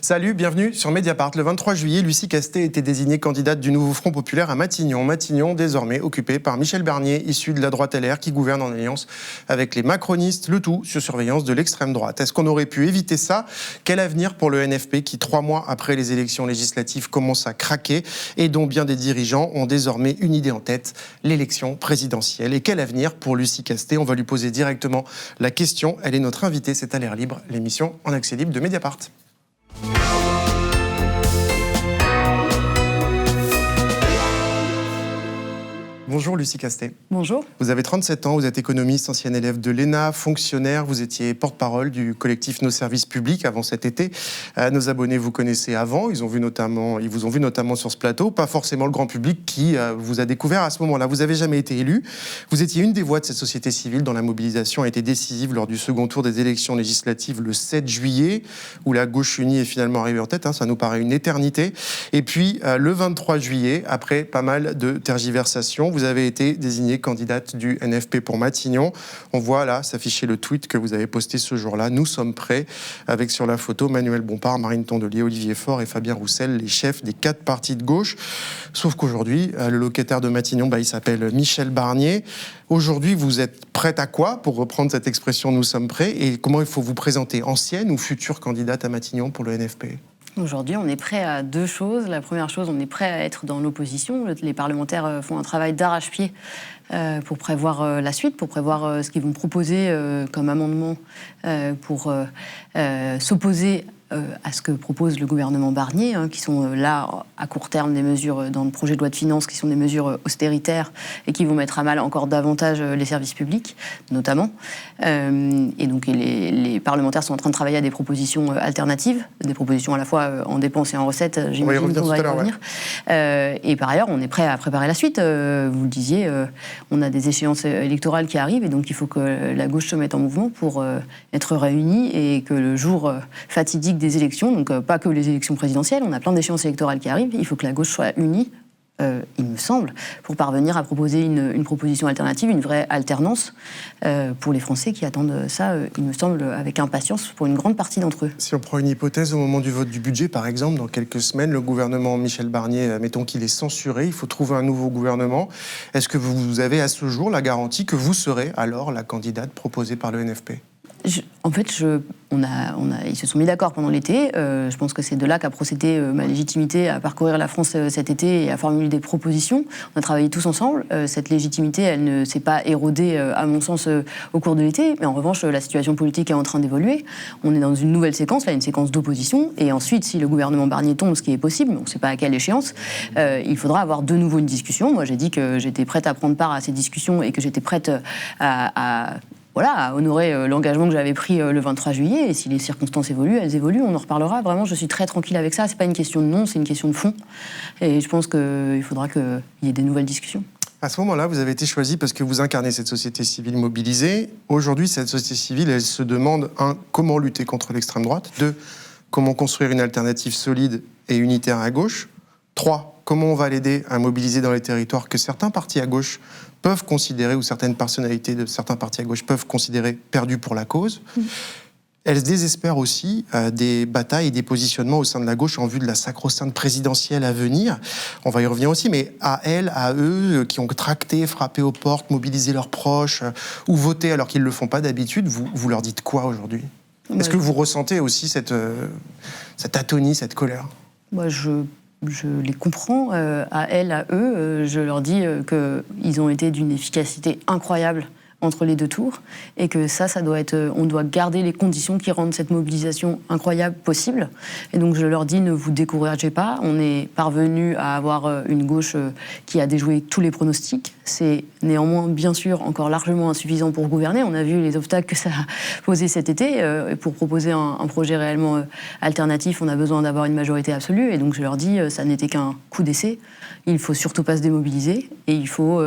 Salut, bienvenue sur Mediapart. Le 23 juillet, Lucie Castet était désignée candidate du nouveau Front populaire à Matignon. Matignon, désormais occupé par Michel Barnier, issu de la droite LR, qui gouverne en alliance avec les macronistes, le tout sur surveillance de l'extrême droite. Est-ce qu'on aurait pu éviter ça? Quel avenir pour le NFP qui, 3 mois après les élections législatives, commence à craquer et dont bien des dirigeants ont désormais une idée en tête, l'élection présidentielle? Et quel avenir pour Lucie Castet? On va lui poser directement la question. Elle est notre invitée, c'est à l'air libre, l'émission en accès libre de Mediapart. Bonjour Lucie Castet. Bonjour. Vous avez 37 ans, vous êtes économiste, ancienne élève de l'ENA, fonctionnaire, vous étiez porte-parole du collectif Nos Services Publics avant cet été. Nos abonnés vous connaissaient avant, ils vous ont vu notamment sur ce plateau, pas forcément le grand public qui vous a découvert à ce moment-là. Vous n'avez jamais été élu, vous étiez une des voix de cette société civile dont la mobilisation a été décisive lors du second tour des élections législatives le 7 juillet, où la gauche unie est finalement arrivée en tête, ça nous paraît une éternité. Et puis le 23 juillet, après pas mal de tergiversations, vous avez été désignée candidate du NFP pour Matignon. On voit là s'afficher le tweet que vous avez posté ce jour-là. Nous sommes prêts, avec sur la photo Manuel Bompard, Marine Tondelier, Olivier Faure et Fabien Roussel, les chefs des 4 partis de gauche. Sauf qu'aujourd'hui, le locataire de Matignon, il s'appelle Michel Barnier. Aujourd'hui, vous êtes prête à quoi, pour reprendre cette expression « nous sommes prêts », et comment il faut vous présenter, ancienne ou future candidate à Matignon pour le NFP ? Aujourd'hui, on est prêt à 2 choses. La première chose, on est prêt à être dans l'opposition. Les parlementaires font un travail d'arrache-pied pour prévoir la suite, pour prévoir ce qu'ils vont proposer comme amendement pour s'opposer à ce que propose le gouvernement Barnier, qui sont là, à court terme, des mesures dans le projet de loi de finances, qui sont des mesures austéritaires et qui vont mettre à mal encore davantage les services publics, notamment. Et donc les parlementaires sont en train de travailler à des propositions alternatives, des propositions à la fois en dépenses et en recettes, j'imagine qu'on va y revenir. Ouais. Et par ailleurs, on est prêt à préparer la suite. Vous le disiez, on a des échéances électorales qui arrivent, et donc il faut que la gauche se mette en mouvement pour être réunie, et que le jour fatidique des élections, donc pas que les élections présidentielles, on a plein d'échéances électorales qui arrivent, il faut que la gauche soit unie, il me semble, pour parvenir à proposer une proposition alternative, une vraie alternance pour les Français qui attendent ça, il me semble, avec impatience pour une grande partie d'entre eux. Si on prend une hypothèse, au moment du vote du budget, par exemple, dans quelques semaines, le gouvernement Michel Barnier, mettons qu'il est censuré, il faut trouver un nouveau gouvernement. Est-ce que vous avez à ce jour la garantie que vous serez alors la candidate proposée par le NFP ? Ils se sont mis d'accord pendant l'été. Je pense que c'est de là qu'a procédé ma légitimité à parcourir la France cet été et à formuler des propositions. On a travaillé tous ensemble. Cette légitimité, elle ne s'est pas érodée, à mon sens, au cours de l'été. Mais en revanche, la situation politique est en train d'évoluer. On est dans une nouvelle séquence, là, une séquence d'opposition. Et ensuite, si le gouvernement Barnier tombe, ce qui est possible, on ne sait pas à quelle échéance, il faudra avoir de nouveau une discussion. Moi, j'ai dit que j'étais prête à prendre part à ces discussions et que j'étais prête à honorer l'engagement que j'avais pris le 23 juillet. Et si les circonstances évoluent, elles évoluent, on en reparlera. Vraiment, je suis très tranquille avec ça. C'est pas une question de nom, c'est une question de fond. Et je pense qu'il faudra qu'il y ait des nouvelles discussions. À ce moment-là, vous avez été choisi parce que vous incarnez cette société civile mobilisée. Aujourd'hui, cette société civile, elle se demande, 1, comment lutter contre l'extrême droite, 2, comment construire une alternative solide et unitaire à gauche, 3, comment on va l'aider à mobiliser dans les territoires que certains partis à gauche peuvent considérer, ou certaines personnalités de certains partis à gauche peuvent considérer perdus pour la cause. Elle se désespère aussi des batailles et des positionnements au sein de la gauche en vue de la sacro-sainte présidentielle à venir. On va y revenir aussi, mais à elles, à eux, qui ont tracté, frappé aux portes, mobilisé leurs proches, ou voté alors qu'ils ne le font pas d'habitude, vous leur dites quoi aujourd'hui ? Est-ce que vous ressentez aussi cette atonie, cette colère ? Moi, je les comprends, à elles, à eux. Je leur dis qu'ils ont été d'une efficacité incroyable entre les 2 tours, et que ça doit être, on doit garder les conditions qui rendent cette mobilisation incroyable possible. Et donc je leur dis, ne vous découragez pas, on est parvenu à avoir une gauche qui a déjoué tous les pronostics. C'est néanmoins, bien sûr, encore largement insuffisant pour gouverner. On a vu les obstacles que ça a posé cet été. Pour proposer un projet réellement alternatif, on a besoin d'avoir une majorité absolue. Et donc je leur dis, ça n'était qu'un coup d'essai. Il ne faut surtout pas se démobiliser, et il faut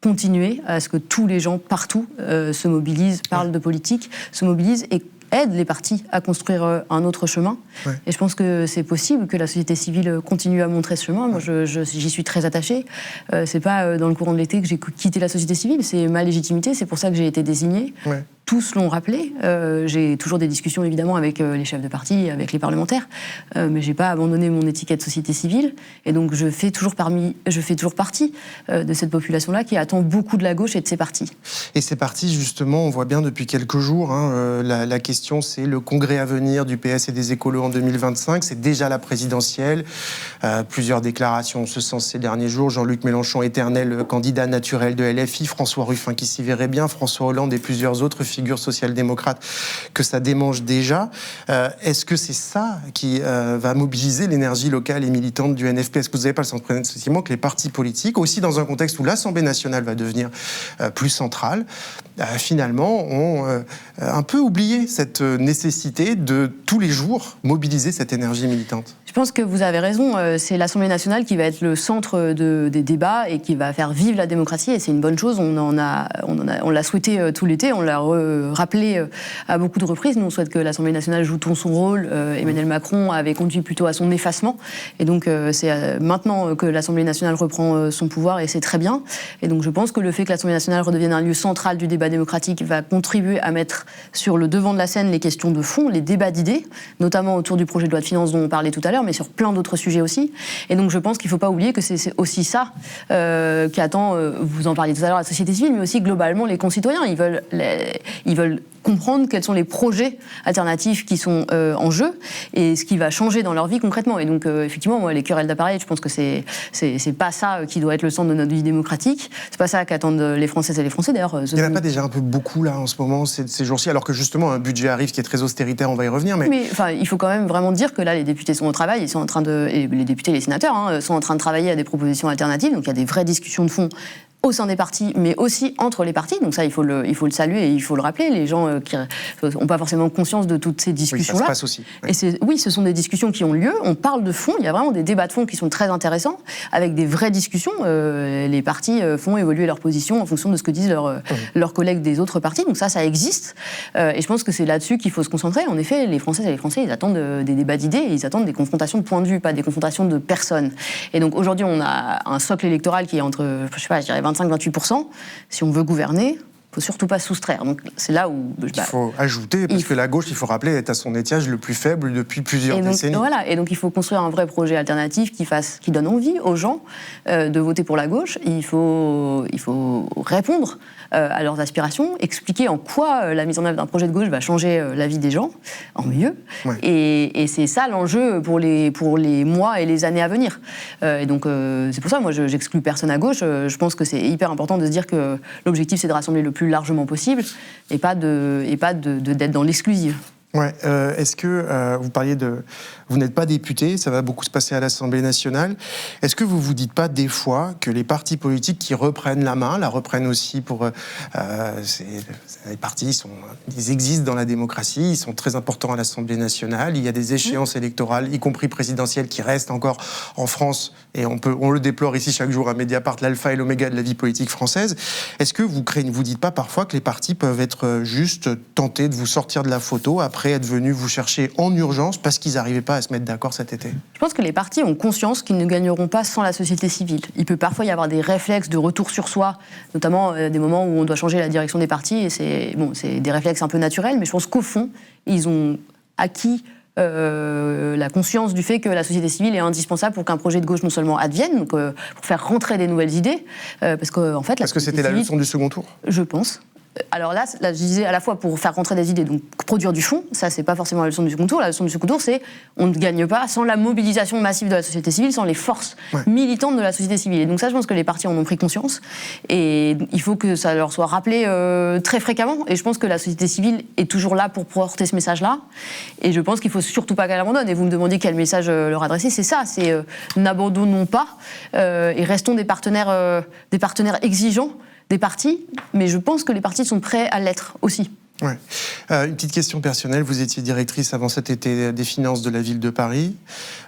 continuer à ce que tous les gens partout se mobilisent, parlent de politique, se mobilisent et aident les partis à construire un autre chemin. Ouais. Et je pense que c'est possible que la société civile continue à montrer ce chemin. Moi, j'y suis très attachée. C'est pas dans le courant de l'été que j'ai quitté la société civile, c'est ma légitimité, c'est pour ça que j'ai été désignée. Ouais. tous l'ont rappelé. J'ai toujours des discussions évidemment avec les chefs de parti, avec les parlementaires, mais j'ai pas abandonné mon étiquette société civile. Et donc je fais toujours partie de cette population-là qui attend beaucoup de la gauche et de ses partis. Et ces partis, justement, on voit bien depuis quelques jours, la question c'est le congrès à venir du PS et des écolos en 2025. C'est déjà la présidentielle. Plusieurs déclarations en ce sens ces derniers jours. Jean-Luc Mélenchon, éternel candidat naturel de LFI. François Ruffin qui s'y verrait bien. François Hollande et plusieurs autres figures social-démocrates que ça démange déjà. Est-ce que c'est ça qui va mobiliser l'énergie locale et militante du NFP? Est-ce que vous n'avez pas le sentiment que les partis politiques, aussi dans un contexte où l'Assemblée nationale va devenir plus centrale, finalement ont un peu oublié cette nécessité de tous les jours mobiliser cette énergie militante? Je pense que vous avez raison, c'est l'Assemblée nationale qui va être le centre des débats et qui va faire vivre la démocratie, et c'est une bonne chose. On l'a souhaité tout l'été, on l'a rappelé à beaucoup de reprises. Nous, on souhaite que l'Assemblée nationale joue tout son rôle. Emmanuel Macron avait conduit plutôt à son effacement, et donc c'est maintenant que l'Assemblée nationale reprend son pouvoir, et c'est très bien. Et donc je pense que le fait que l'Assemblée nationale redevienne un lieu central du débat démocratique va contribuer à mettre sur le devant de la scène les questions de fond, les débats d'idées, notamment autour du projet de loi de finances dont on parlait tout à l'heure, mais sur plein d'autres sujets aussi. Et donc je pense qu'il ne faut pas oublier que c'est aussi ça qui attend, vous en parliez tout à l'heure, la société civile, mais aussi globalement les concitoyens. Ils veulent comprendre quels sont les projets alternatifs qui sont en jeu et ce qui va changer dans leur vie concrètement. Et donc effectivement, moi, les querelles d'appareil, je pense que c'est pas ça qui doit être le centre de notre vie démocratique. C'est pas ça qu'attendent les Françaises et les Français. D'ailleurs, il n'y en a pas déjà un peu beaucoup là en ce moment, ces jours-ci, alors que justement un budget arrive qui est très austéritaire, on va y revenir. Mais enfin, il faut quand même vraiment dire que là, les députés sont au travail, ils sont en train et les députés, les sénateurs, sont en train de travailler à des propositions alternatives. Donc il y a des vraies discussions de fond au sein des partis, mais aussi entre les partis. Donc ça, il faut le saluer et il faut le rappeler. Les gens qui n'ont pas forcément conscience de toutes ces discussions-là. Oui, ça se passe aussi. Oui. Et oui, ce sont des discussions qui ont lieu. On parle de fond. Il y a vraiment des débats de fond qui sont très intéressants, avec des vraies discussions. Les partis font évoluer leur position en fonction de ce que disent leurs collègues des autres partis. Donc ça existe. Et je pense que c'est là-dessus qu'il faut se concentrer. En effet, les Françaises et les Français, ils attendent des débats d'idées, ils attendent des confrontations de points de vue, pas des confrontations de personnes. Et donc aujourd'hui, on a un socle électoral qui est entre, je dirais 25-28%. Si on veut gouverner, il ne faut surtout pas soustraire. Donc c'est là où il faut ajouter, parce que la gauche, il faut rappeler, est à son étiage le plus faible depuis plusieurs décennies. Voilà, et donc il faut construire un vrai projet alternatif qui donne envie aux gens de voter pour la gauche. Il faut répondre à leurs aspirations, expliquer en quoi la mise en œuvre d'un projet de gauche va changer la vie des gens, en mieux. Ouais. Et c'est ça l'enjeu pour les mois et les années à venir. Et donc c'est pour ça, moi, j'exclus personne à gauche. Je pense que c'est hyper important de se dire que l'objectif, c'est de rassembler le plus largement possible et pas d'être dans l'exclusive. Ouais, est-ce que vous parliez vous n'êtes pas député, ça va beaucoup se passer à l'Assemblée nationale. Est-ce que vous vous dites pas des fois que les partis politiques qui reprennent la main, la reprennent aussi pour les partis, ils existent dans la démocratie, ils sont très importants à l'Assemblée nationale. Il y a des échéances électorales, y compris présidentielles, qui restent encore en France, et on le déplore ici chaque jour à Mediapart, l'alpha et l'oméga de la vie politique française. Est-ce que vous dites pas parfois que les partis peuvent être juste tentés de vous sortir de la photo après être venus vous chercher en urgence parce qu'ils n'arrivaient pas à se mettre d'accord cet été? Je pense que les partis ont conscience qu'ils ne gagneront pas sans la société civile. Il peut parfois y avoir des réflexes de retour sur soi, notamment des moments où on doit changer la direction des partis, et c'est des réflexes un peu naturels, mais je pense qu'au fond, ils ont acquis la conscience du fait que la société civile est indispensable pour qu'un projet de gauche non seulement advienne, donc pour faire rentrer des nouvelles idées, parce qu'en fait... Parce que c'était la leçon du second tour? Je pense. Alors là, je disais à la fois pour faire rentrer des idées, donc produire du fond, ça c'est pas forcément la leçon du second tour. La leçon du second tour, c'est on ne gagne pas sans la mobilisation massive de la société civile, sans les forces militantes de la société civile. Et donc ça, je pense que les partis en ont pris conscience, et il faut que ça leur soit rappelé très fréquemment. Et je pense que la société civile est toujours là pour porter ce message-là. Et je pense qu'il faut surtout pas qu'elle abandonne. Et vous me demandiez quel message leur adresser, c'est ça, c'est n'abandonnons pas et restons des partenaires exigeants des partis, mais je pense que les partis sont prêts à l'être aussi. Ouais. Une petite question personnelle, vous étiez directrice avant cet été des finances de la ville de Paris.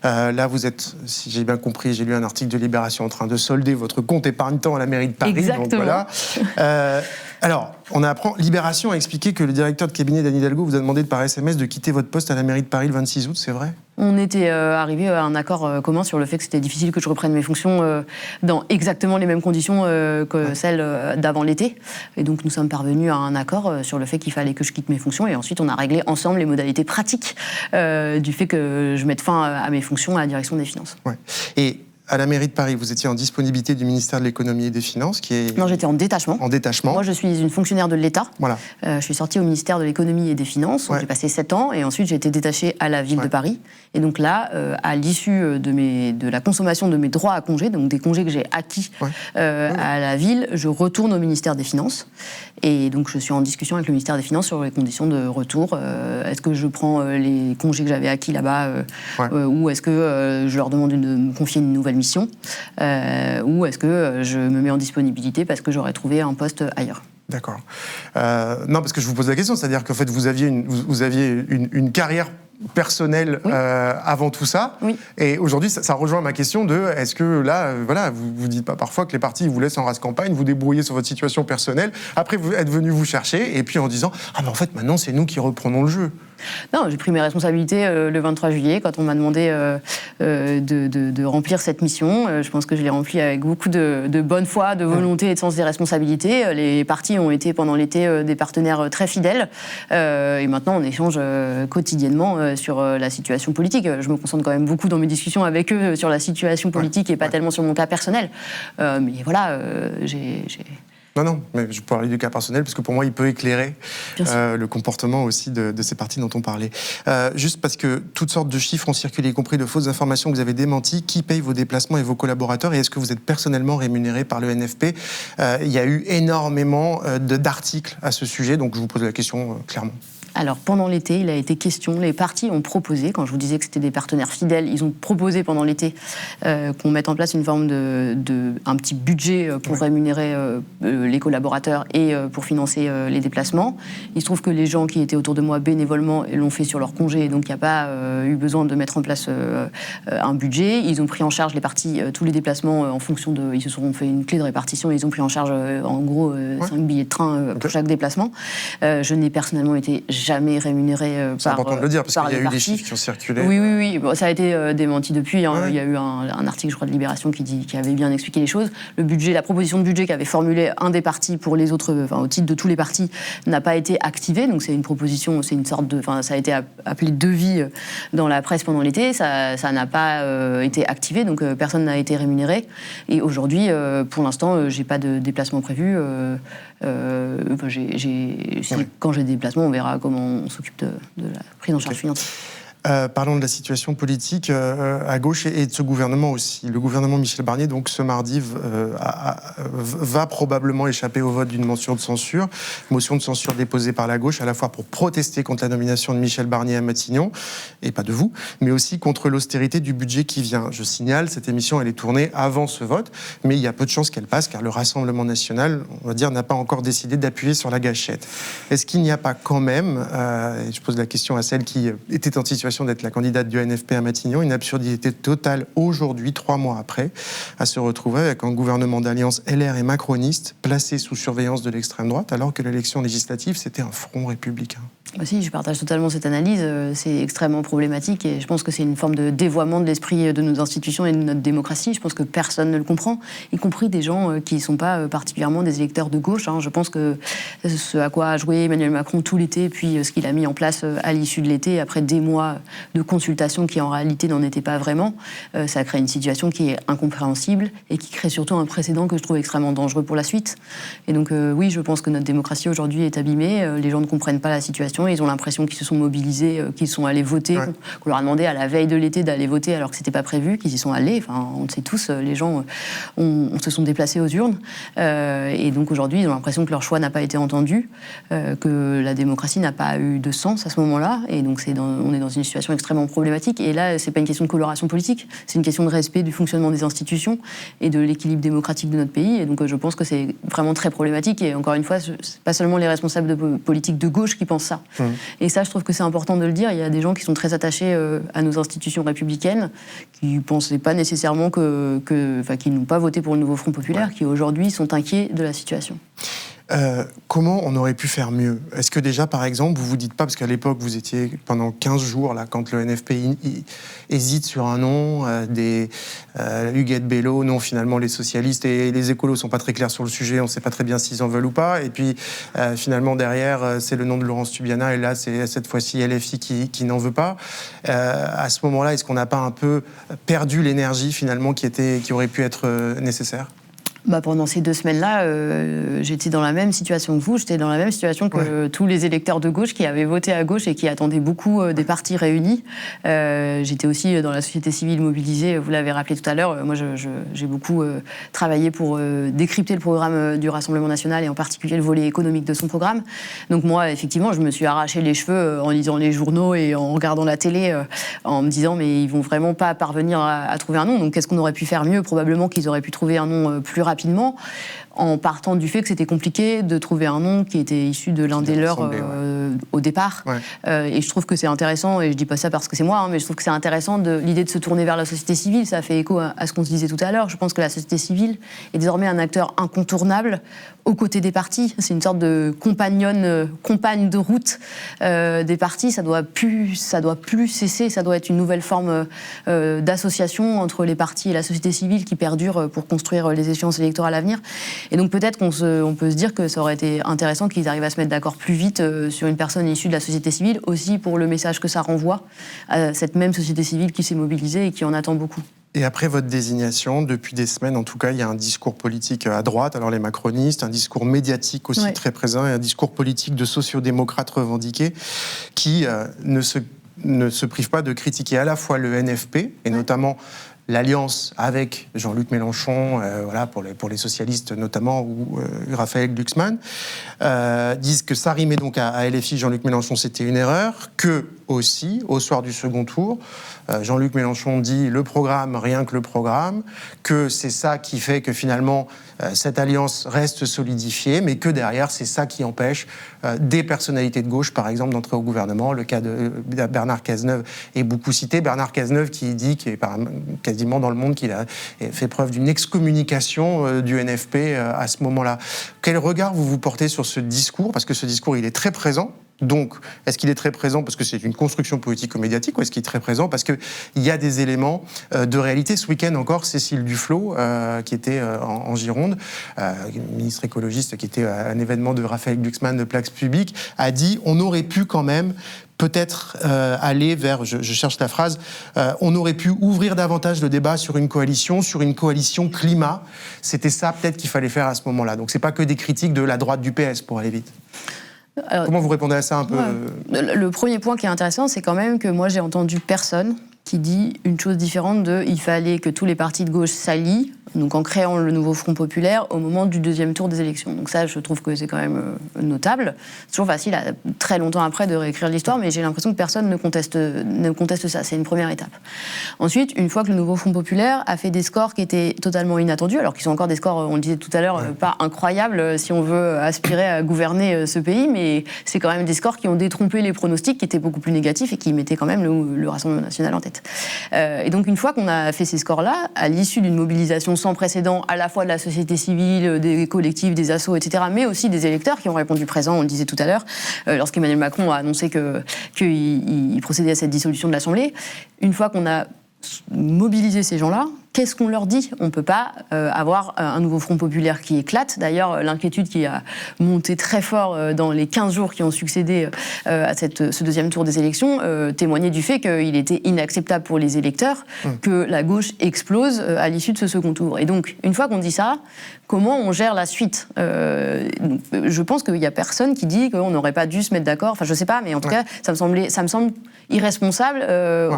Là, vous êtes, si j'ai bien compris, j'ai lu un article de Libération en train de solder votre compte épargne-temps à la mairie de Paris. Exactement. Donc voilà. Alors, on apprend, Libération a expliqué que le directeur de cabinet d'Anne Hidalgo vous a demandé par SMS de quitter votre poste à la mairie de Paris le 26 août, c'est vrai ? On était arrivé à un accord commun sur le fait que c'était difficile que je reprenne mes fonctions dans exactement les mêmes conditions que celles d'avant l'été. Et donc nous sommes parvenus à un accord sur le fait qu'il fallait que je quitte mes fonctions. Et ensuite on a réglé ensemble les modalités pratiques du fait que je mette fin à mes fonctions à la direction des finances. Ouais. Et à la mairie de Paris, vous étiez en disponibilité du ministère de l'économie et des finances, qui est... Non, j'étais en détachement. En détachement. Moi, je suis une fonctionnaire de l'État. Voilà. Je suis sortie au ministère de l'économie et des finances. J'ai passé 7 ans et ensuite j'ai été détachée à la ville de Paris. Et donc là, à l'issue de la consommation de mes droits à congé, donc des congés que j'ai acquis à la ville, je retourne au ministère des Finances. Et donc je suis en discussion avec le ministère des Finances sur les conditions de retour. Est-ce que je prends les congés que j'avais acquis là-bas ou est-ce que je leur demande de me confier une nouvelle mission ou est-ce que je me mets en disponibilité parce que j'aurais trouvé un poste ailleurs. D'accord. Non, parce que je vous pose la question, c'est-à-dire qu'en fait, vous aviez une carrière personnelle avant tout ça. Oui. Et aujourd'hui, ça rejoint ma question de est-ce que là, voilà, vous dites pas parfois que les partis vous laissent en race campagne, vous débrouillez sur votre situation personnelle, après vous êtes venu vous chercher, et puis en disant ah mais en fait maintenant c'est nous qui reprenons le jeu. Non, j'ai pris mes responsabilités le 23 juillet quand on m'a demandé de remplir cette mission. Je pense que je l'ai remplie avec beaucoup de bonne foi, de volonté et de sens des responsabilités. Les partis ont été pendant l'été des partenaires très fidèles et maintenant on échange quotidiennement sur la situation politique. Je me concentre quand même beaucoup dans mes discussions avec eux sur la situation politique et pas tellement sur mon cas personnel. Mais voilà, j'ai... Non, mais je parle du cas personnel, parce que pour moi, il peut éclairer le comportement aussi de ces partis dont on parlait. Juste parce que toutes sortes de chiffres ont circulé, y compris de fausses informations que vous avez démenties. Qui paye vos déplacements et vos collaborateurs ? Et est-ce que vous êtes personnellement rémunéré par le NFP ? Il y a eu énormément d'articles à ce sujet, donc je vous pose la question clairement. Alors, pendant l'été, il a été question, les partis ont proposé, quand je vous disais que c'était des partenaires fidèles, ils ont proposé pendant l'été qu'on mette en place une forme un petit budget pour rémunérer les collaborateurs et pour financer les déplacements. Il se trouve que les gens qui étaient autour de moi bénévolement l'ont fait sur leur congé, donc il n'y a pas eu besoin de mettre en place un budget. Ils ont pris en charge les partis, tous les déplacements en fonction de... Ils se sont fait une clé de répartition et ils ont pris en charge en gros 5 billets de train pour chaque déplacement. Je n'ai personnellement été jamais rémunéré par les partis. C'est important de le dire, parce qu'il y a eu des chiffres qui ont circulé. Oui. Bon, ça a été démenti depuis. Hein. Il y a eu un article, je crois, de Libération qui avait bien expliqué les choses. Le budget, la proposition de budget qu'avait formulée un des partis pour les autres, au titre de tous les partis, n'a pas été activée. Donc c'est une proposition, c'est une sorte de... ça a été appelé devis dans la presse pendant l'été. Ça n'a pas été activé, donc personne n'a été rémunéré. Et aujourd'hui, pour l'instant, j'ai pas de déplacement prévu. Quand j'ai des déplacements, on verra comment on s'occupe de la prise en charge financière. Parlons de la situation politique à gauche et de ce gouvernement aussi. Le gouvernement Michel Barnier, donc ce mardi, va probablement échapper au vote d'une motion de censure déposée par la gauche, à la fois pour protester contre la nomination de Michel Barnier à Matignon, et pas de vous, mais aussi contre l'austérité du budget qui vient. Je signale, cette émission, elle est tournée avant ce vote, mais il y a peu de chances qu'elle passe, car le Rassemblement national, on va dire, n'a pas encore décidé d'appuyer sur la gâchette. Est-ce qu'il n'y a pas quand même, et je pose la question à celle qui était en situation d'être la candidate du NFP à Matignon, une absurdité totale aujourd'hui, 3 mois après, à se retrouver avec un gouvernement d'alliance LR et macroniste placé sous surveillance de l'extrême droite, alors que l'élection législative, c'était un front républicain. Si, je partage totalement cette analyse. C'est extrêmement problématique et je pense que c'est une forme de dévoiement de l'esprit de nos institutions et de notre démocratie. Je pense que personne ne le comprend, y compris des gens qui ne sont pas particulièrement des électeurs de gauche. Je pense que ce à quoi a joué Emmanuel Macron tout l'été, puis ce qu'il a mis en place à l'issue de l'été, après des mois de consultations qui en réalité n'en étaient pas vraiment, ça crée une situation qui est incompréhensible et qui crée surtout un précédent que je trouve extrêmement dangereux pour la suite. Et donc oui, je pense que notre démocratie aujourd'hui est abîmée. Les gens ne comprennent pas la situation. Ils ont l'impression qu'ils se sont mobilisés, qu'ils sont allés voter, qu'on leur a demandé à la veille de l'été d'aller voter alors que c'était pas prévu, qu'ils y sont allés. Enfin, on le sait tous, les gens se sont déplacés aux urnes. Et donc aujourd'hui, ils ont l'impression que leur choix n'a pas été entendu, que la démocratie n'a pas eu de sens à ce moment-là. Et donc on est dans une situation extrêmement problématique. Et là, c'est pas une question de coloration politique, c'est une question de respect du fonctionnement des institutions et de l'équilibre démocratique de notre pays. Et donc je pense que c'est vraiment très problématique. Et encore une fois, c'est pas seulement les responsables de politique de gauche qui pensent ça. Et ça, je trouve que c'est important de le dire. Il y a des gens qui sont très attachés à nos institutions républicaines, qui ne pensaient pas nécessairement qui n'ont pas voté pour le nouveau Front populaire, qui aujourd'hui sont inquiets de la situation. Comment on aurait pu faire mieux ? Est-ce que déjà, par exemple, vous vous dites pas, parce qu'à l'époque, vous étiez pendant 15 jours, là, quand le NFP hésite sur un nom, Huguette Bello, non, finalement, les socialistes et les écolos sont pas très clairs sur le sujet, on sait pas très bien s'ils en veulent ou pas, et puis finalement, derrière, c'est le nom de Laurence Tubiana, et là, c'est cette fois-ci LFI qui n'en veut pas. À ce moment-là, est-ce qu'on n'a pas un peu perdu l'énergie, finalement, qui aurait pu être nécessaire ? Pendant ces 2 semaines-là, j'étais dans la même situation que vous, j'étais dans la même situation que tous les électeurs de gauche qui avaient voté à gauche et qui attendaient beaucoup des partis réunis. J'étais aussi dans la société civile mobilisée, vous l'avez rappelé tout à l'heure. Moi, j'ai beaucoup travaillé pour décrypter le programme du Rassemblement national et en particulier le volet économique de son programme. Donc moi, effectivement, je me suis arraché les cheveux en lisant les journaux et en regardant la télé, en me disant mais ils vont vraiment pas parvenir à trouver un nom. Donc qu'est-ce qu'on aurait pu faire mieux ? Probablement qu'ils auraient pu trouver un nom plus rapidement, en partant du fait que c'était compliqué de trouver un nom qui était issu de l'un des leurs au départ. Et je trouve que c'est intéressant, et je dis pas ça parce que c'est moi, mais je trouve que c'est intéressant l'idée de se tourner vers la société civile. Ça fait écho à ce qu'on se disait tout à l'heure. Je pense que la société civile est désormais un acteur incontournable aux côtés des partis. C'est une sorte de compagne de route des partis. Ça doit plus cesser. Ça doit être une nouvelle forme d'association entre les partis et la société civile qui perdure pour construire les échéances électorales à venir. Et donc peut-être on peut se dire que ça aurait été intéressant qu'ils arrivent à se mettre d'accord plus vite sur une personne issue de la société civile, aussi pour le message que ça renvoie à cette même société civile qui s'est mobilisée et qui en attend beaucoup. Et après votre désignation, depuis des semaines, en tout cas, il y a un discours politique à droite, alors les macronistes, un discours médiatique aussi très présent, et un discours politique de sociodémocrates revendiqués qui ne se prive pas de critiquer à la fois le NFP, et notamment l'alliance avec Jean-Luc Mélenchon, pour les socialistes notamment, ou Raphaël Glucksmann, disent que s'arrimer donc à LFI, Jean-Luc Mélenchon, c'était une erreur, que aussi, au soir du second tour, Jean-Luc Mélenchon dit le programme, rien que le programme, que c'est ça qui fait que finalement cette alliance reste solidifiée, mais que derrière c'est ça qui empêche des personnalités de gauche, par exemple, d'entrer au gouvernement. Le cas de Bernard Cazeneuve est beaucoup cité. Bernard Cazeneuve qui dit, qui est quasiment dans le monde, qu'il a fait preuve d'une excommunication du NFP à ce moment-là. Quel regard vous portez sur ce discours ? Parce que ce discours, il est très présent. Donc, est-ce qu'il est très présent parce que c'est une construction politico-médiatique, ou est-ce qu'il est très présent parce qu'il y a des éléments de réalité ? Ce week-end encore, Cécile Duflot, qui était en Gironde, ministre écologiste, qui était à un événement de Raphaël Glucksmann de Place Publique, a dit on aurait pu quand même peut-être aller vers, je cherche la phrase, on aurait pu ouvrir davantage le débat sur une coalition climat. C'était ça peut-être qu'il fallait faire à ce moment-là. Donc c'est pas que des critiques de la droite du PS pour aller vite. Alors, comment vous répondez à ça un peu ? Le premier point qui est intéressant, c'est quand même que moi j'ai entendu personne qui dit une chose différente de il fallait que tous les partis de gauche s'allient, donc en créant le nouveau Front populaire au moment du deuxième tour des élections. Donc ça, je trouve que c'est quand même notable. C'est toujours facile, très longtemps après, de réécrire l'histoire, mais j'ai l'impression que personne ne conteste ça. C'est une première étape. Ensuite, une fois que le nouveau Front populaire a fait des scores qui étaient totalement inattendus, alors qu'ils sont encore des scores, on le disait tout à l'heure, pas incroyables si on veut aspirer à gouverner ce pays, mais c'est quand même des scores qui ont détrompé les pronostics, qui étaient beaucoup plus négatifs et qui mettaient quand même le Rassemblement national en tête. Et donc une fois qu'on a fait ces scores-là, à l'issue d'une mobilisation sans précédent, à la fois de la société civile, des collectifs, des assos, etc., mais aussi des électeurs qui ont répondu présent, on le disait tout à l'heure, lorsqu'Emmanuel Macron a annoncé qu'il procédait à cette dissolution de l'Assemblée, une fois qu'on a mobiliser ces gens-là, qu'est-ce qu'on leur dit ? On ne peut pas avoir un nouveau Front populaire qui éclate. D'ailleurs, l'inquiétude qui a monté très fort dans les 15 jours qui ont succédé à ce deuxième tour des élections témoignait du fait qu'il était inacceptable pour les électeurs que la gauche explose à l'issue de ce second tour. Et donc, une fois qu'on dit ça, comment on gère la suite ? Je pense qu'il n'y a personne qui dit qu'on n'aurait pas dû se mettre d'accord. Enfin, je ne sais pas, mais en tout cas, ça me semble irresponsable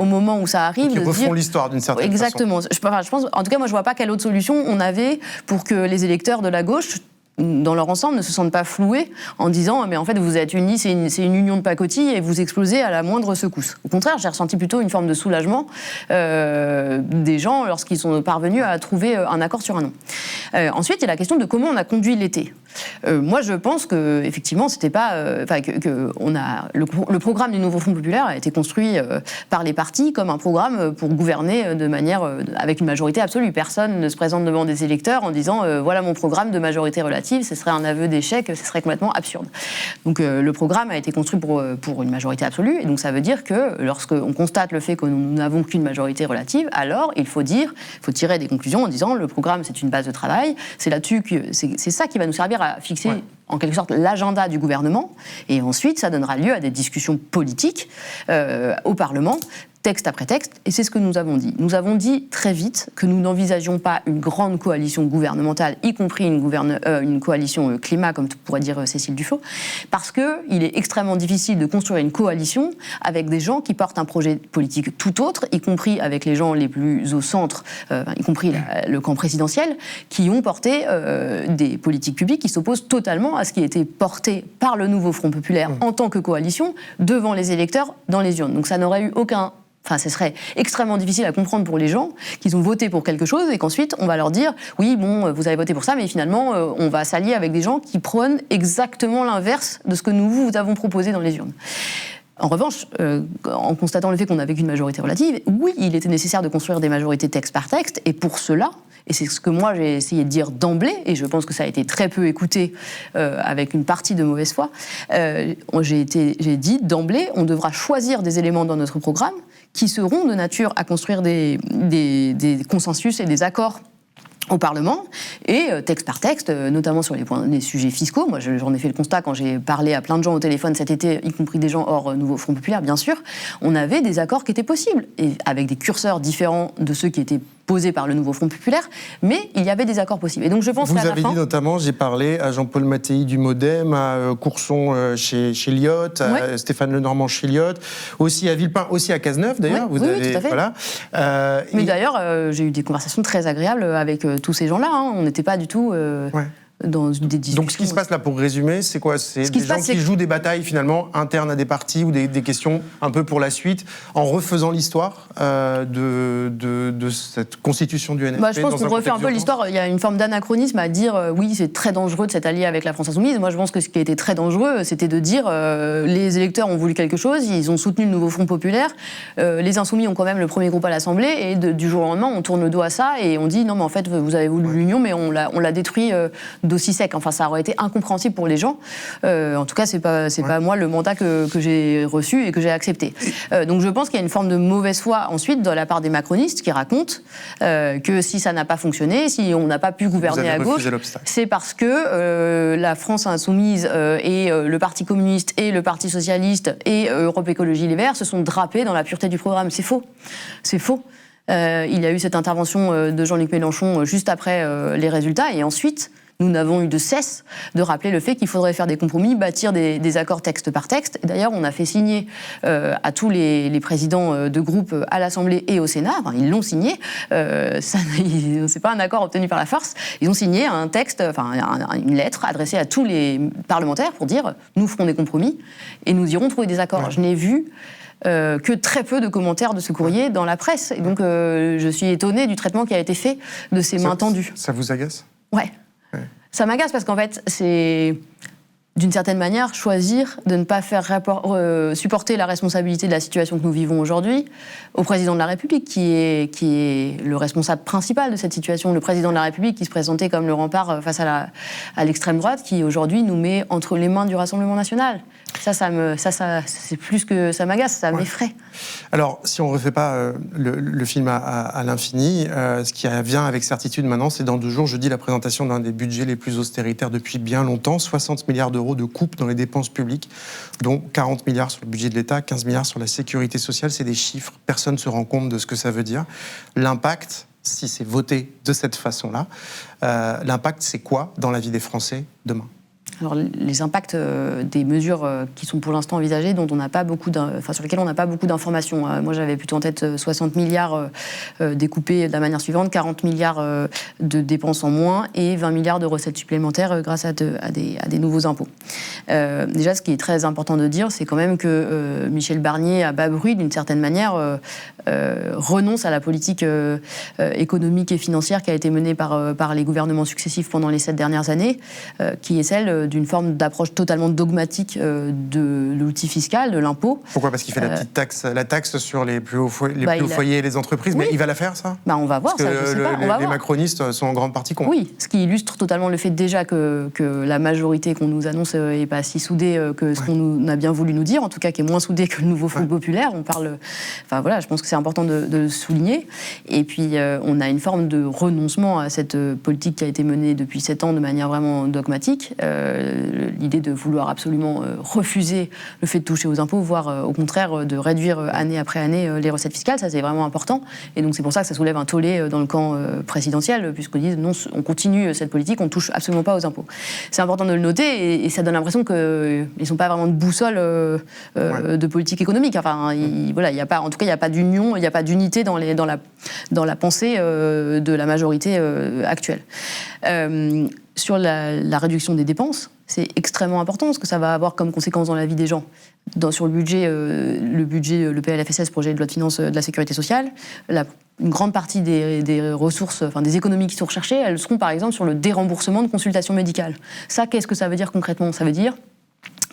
au moment où ça arrive. Ils refont l'histoire d'une certaine façon. Exactement. Je pense, en tout cas, moi, je ne vois pas quelle autre solution on avait pour que les électeurs de la gauche, dans leur ensemble, ne se sentent pas floués en disant mais en fait vous êtes unis, c'est une union de pacotille et vous explosez à la moindre secousse. Au contraire, j'ai ressenti plutôt une forme de soulagement des gens lorsqu'ils sont parvenus à trouver un accord sur un nom. Ensuite, il y a la question de comment on a conduit l'été. Moi, je pense que effectivement, c'était pas, le programme du nouveau Front populaire a été construit par les partis comme un programme pour gouverner de manière avec une majorité absolue. Personne ne se présente devant des électeurs en disant voilà mon programme de majorité relative. relative, ce serait un aveu d'échec, ce serait complètement absurde. Donc le programme a été construit pour une majorité absolue, et donc ça veut dire que lorsqu'on constate le fait que nous n'avons qu'une majorité relative, alors il faut tirer des conclusions en disant le programme c'est une base de travail, c'est là-dessus que c'est ça qui va nous servir à fixer en quelque sorte l'agenda du gouvernement, et ensuite ça donnera lieu à des discussions politiques au Parlement, texte après texte, et c'est ce que nous avons dit. Nous avons dit très vite que nous n'envisagions pas une grande coalition gouvernementale, y compris une coalition climat, comme pourrait dire Cécile Duflot, parce qu'il est extrêmement difficile de construire une coalition avec des gens qui portent un projet politique tout autre, y compris avec les gens les plus au centre, y compris le camp présidentiel, qui ont porté des politiques publiques qui s'opposent totalement à ce qui a été porté par le nouveau Front populaire en tant que coalition devant les électeurs dans les urnes. Donc ça n'aurait eu aucun... Enfin, ce serait extrêmement difficile à comprendre pour les gens qu'ils ont voté pour quelque chose et qu'ensuite on va leur dire oui, bon, vous avez voté pour ça, mais finalement on va s'allier avec des gens qui prônent exactement l'inverse de ce que nous vous avons proposé dans les urnes. En revanche, en constatant le fait qu'on n'avait qu'une majorité relative, oui, il était nécessaire de construire des majorités texte par texte, et pour cela, et c'est ce que moi j'ai essayé de dire d'emblée, et je pense que ça a été très peu écouté avec une partie de mauvaise foi, j'ai dit d'emblée, on devra choisir des éléments dans notre programme qui seront de nature à construire des consensus et des accords au Parlement, et texte par texte, notamment sur les sujets fiscaux. Moi, j'en ai fait le constat quand j'ai parlé à plein de gens au téléphone cet été, y compris des gens hors Nouveau Front populaire, bien sûr, on avait des accords qui étaient possibles, et avec des curseurs différents de ceux qui étaient posés par le Nouveau Front populaire, mais il y avait des accords possibles. Et donc je pense Vous avez dit notamment, j'ai parlé à Jean-Paul Mattei du MoDem, à Courson chez Lyot, à Stéphane Lenormand chez Lyot, aussi à Villepin, aussi à Cazeneuve d'ailleurs. Oui, tout à fait. Voilà. Mais d'ailleurs, j'ai eu des conversations très agréables avec tous ces gens-là. On n'était pas du tout... dans des discussions. Donc ce qui se passe là, pour résumer, c'est quoi? C'est des gens qui jouent des batailles finalement internes à des partis ou des questions un peu pour la suite, en refaisant l'histoire de cette constitution du NFP. Je pense qu'on refait un peu l'histoire. Il y a une forme d'anachronisme à dire oui, c'est très dangereux de s'être allié avec la France Insoumise. Moi, je pense que ce qui a été très dangereux, c'était de dire les électeurs ont voulu quelque chose, ils ont soutenu le Nouveau Front populaire, les Insoumis ont quand même le premier groupe à l'Assemblée, et du jour au lendemain, on tourne le dos à ça et on dit non, mais en fait, vous avez voulu l'union, mais on l'a détruit d'aussi sec. Enfin, ça aurait été incompréhensible pour les gens. En tout cas, c'est pas moi le mandat que j'ai reçu et que j'ai accepté. Donc je pense qu'il y a une forme de mauvaise foi ensuite de la part des macronistes qui racontent que si ça n'a pas fonctionné, si on n'a pas pu gouverner à gauche, c'est parce que la France Insoumise et le Parti communiste et le Parti socialiste et Europe Écologie Les Verts se sont drapés dans la pureté du programme. C'est faux. C'est faux. Il y a eu cette intervention de Jean-Luc Mélenchon juste après les résultats, et ensuite nous n'avons eu de cesse de rappeler le fait qu'il faudrait faire des compromis, bâtir des accords texte par texte. Et d'ailleurs, on a fait signer à tous les présidents de groupe à l'Assemblée et au Sénat, enfin, ils l'ont signé, c'est pas un accord obtenu par la force, ils ont signé un texte, une lettre adressée à tous les parlementaires pour dire « nous ferons des compromis et nous irons trouver des accords ». Je n'ai vu que très peu de commentaires de ce courrier dans la presse. Et donc, je suis étonnée du traitement qui a été fait de ces mains tendues. Ça vous agace ? Ouais. Ça m'agace parce qu'en fait, c'est d'une certaine manière choisir de ne pas faire supporter la responsabilité de la situation que nous vivons aujourd'hui au président de la République, qui est le responsable principal de cette situation. Le président de la République qui se présentait comme le rempart face à l'extrême droite, qui aujourd'hui nous met entre les mains du Rassemblement national. Ça c'est plus que ça m'agace, ça m'effraie. Alors, si on ne refait pas le film à l'infini, ce qui vient avec certitude maintenant, c'est dans 2 jours, jeudi, la présentation d'un des budgets les plus austéritaires depuis bien longtemps, 60 milliards d'euros de coupes dans les dépenses publiques, dont 40 milliards sur le budget de l'État, 15 milliards sur la sécurité sociale. C'est des chiffres, personne ne se rend compte de ce que ça veut dire. L'impact, si c'est voté de cette façon-là, l'impact, c'est quoi dans la vie des Français demain ? Alors, les impacts des mesures qui sont pour l'instant envisagées, sur lesquelles on n'a pas beaucoup d'informations. Moi, j'avais plutôt en tête 60 milliards découpés de la manière suivante, 40 milliards de dépenses en moins et 20 milliards de recettes supplémentaires grâce à des nouveaux impôts. Déjà, ce qui est très important de dire, c'est quand même que Michel Barnier, à bas bruit, d'une certaine manière, renonce à la politique économique et financière qui a été menée par les gouvernements successifs pendant les 7 dernières années, qui est celle d'une forme d'approche totalement dogmatique de l'outil fiscal, de l'impôt. Pourquoi ? Parce qu'il fait la taxe sur les plus hauts foyers et les entreprises, mais il va la faire, ça ? On va voir, parce que ça, je sais pas. Les macronistes sont en grande partie contre. Oui, ce qui illustre totalement le fait déjà que la majorité qu'on nous annonce n'est pas si soudée que ce qu'on a bien voulu nous dire, en tout cas qui est moins soudée que le nouveau Front populaire. On parle... Enfin voilà, je pense que c'est important de le souligner. Et puis on a une forme de renoncement à cette politique qui a été menée depuis 7 ans de manière vraiment dogmatique. L'idée de vouloir absolument refuser le fait de toucher aux impôts, voire au contraire de réduire année après année les recettes fiscales, ça c'est vraiment important. Et donc c'est pour ça que ça soulève un tollé dans le camp présidentiel, puisqu'on dit non, on continue cette politique, on ne touche absolument pas aux impôts. C'est important de le noter et ça donne l'impression qu'ils ne sont pas vraiment de boussole de politique économique. Enfin, voilà, y a pas, en tout cas, il n'y a pas d'union, il n'y a pas d'unité dans la pensée de la majorité actuelle. Sur la réduction des dépenses, c'est extrêmement important parce que ça va avoir comme conséquence dans la vie des gens. Sur le budget, le PLFSS, projet de loi de finances de la sécurité sociale, une grande partie des ressources, enfin des économies qui sont recherchées, elles seront par exemple sur le déremboursement de consultations médicales. Ça, qu'est-ce que ça veut dire concrètement ? Ça veut dire